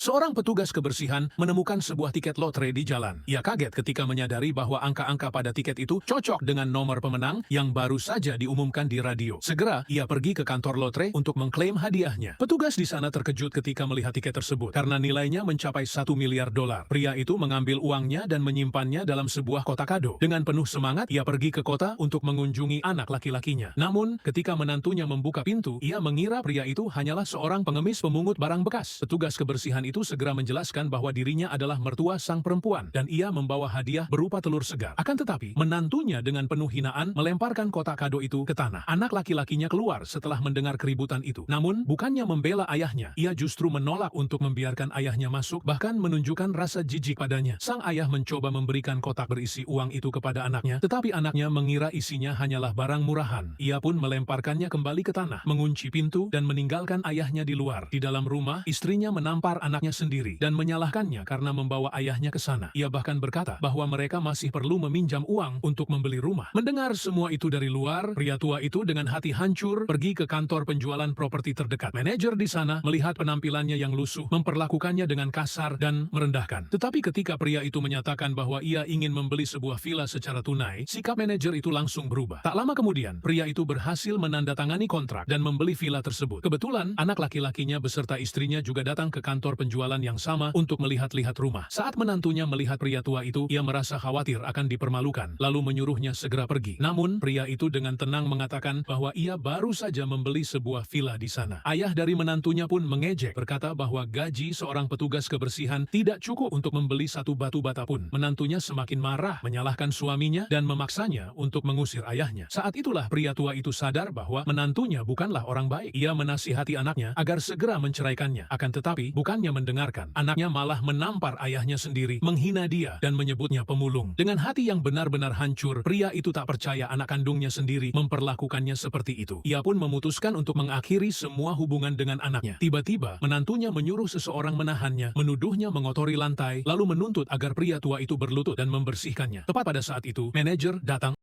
Seorang petugas kebersihan menemukan sebuah tiket lotre di jalan. Ia kaget ketika menyadari bahwa angka-angka pada tiket itu cocok dengan nomor pemenang yang baru saja diumumkan di radio. Segera, ia pergi ke kantor lotre untuk mengklaim hadiahnya. Petugas di sana terkejut ketika melihat tiket tersebut karena nilainya mencapai $1 miliar. Pria itu mengambil uangnya dan menyimpannya dalam sebuah kotak kado. Dengan penuh semangat, ia pergi ke kota untuk mengunjungi anak laki-lakinya. Namun, ketika menantunya membuka pintu, ia mengira pria itu hanyalah seorang pengemis pemungut barang bekas. Petugas kebersihan itu segera menjelaskan bahwa dirinya adalah mertua sang perempuan dan ia membawa hadiah berupa telur segar. Akan tetapi, menantunya dengan penuh hinaan melemparkan kotak kado itu ke tanah. Anak laki-lakinya keluar setelah mendengar keributan itu. Namun, bukannya membela ayahnya, ia justru menolak untuk membiarkan ayahnya masuk, bahkan menunjukkan rasa jijik padanya. Sang ayah mencoba memberikan kotak berisi uang itu kepada anaknya, tetapi anaknya mengira isinya hanyalah barang murahan. Ia pun melemparkannya kembali ke tanah, mengunci pintu, dan meninggalkan ayahnya di luar. Di dalam rumah, istrinya menampar anaknya sendiri dan menyalahkannya karena membawa ayahnya ke sana. Ia bahkan berkata bahwa mereka masih perlu meminjam uang untuk membeli rumah. Mendengar semua itu dari luar, pria tua itu dengan hati hancur pergi ke kantor penjualan properti terdekat. Manajer di sana melihat penampilannya yang lusuh, memperlakukannya dengan kasar dan merendahkan. Tetapi ketika pria itu menyatakan bahwa ia ingin membeli sebuah villa secara tunai, sikap manajer itu langsung berubah. Tak lama kemudian, pria itu berhasil menandatangani kontrak dan membeli villa tersebut. Kebetulan, anak laki-lakinya beserta istrinya juga datang ke kantor penjualan yang sama untuk melihat-lihat rumah. Saat menantunya melihat pria tua itu, ia merasa khawatir akan dipermalukan, lalu menyuruhnya segera pergi. Namun, pria itu dengan tenang mengatakan bahwa ia baru saja membeli sebuah villa di sana. Ayah dari menantunya pun mengejek, berkata bahwa gaji seorang petugas kebersihan tidak cukup untuk membeli satu batu bata pun. Menantunya semakin marah, menyalahkan suaminya, dan memaksanya untuk mengusir ayahnya. Saat itulah pria tua itu sadar bahwa menantunya bukanlah orang baik. Ia menasihati anaknya agar segera menceraikannya. Akan tetapi, bukannya mendengarkan, anaknya malah menampar ayahnya sendiri, menghina dia, dan menyebutnya pemulung. Dengan hati yang benar-benar hancur, pria itu tak percaya anak kandungnya sendiri memperlakukannya seperti itu. Ia pun memutuskan untuk mengakhiri semua hubungan dengan anaknya. Tiba-tiba, menantunya menyuruh seseorang menahannya, menuduhnya mengotori lantai, lalu menuntut agar pria tua itu berlutut dan membersihkannya. Tepat pada saat itu, manajer datang.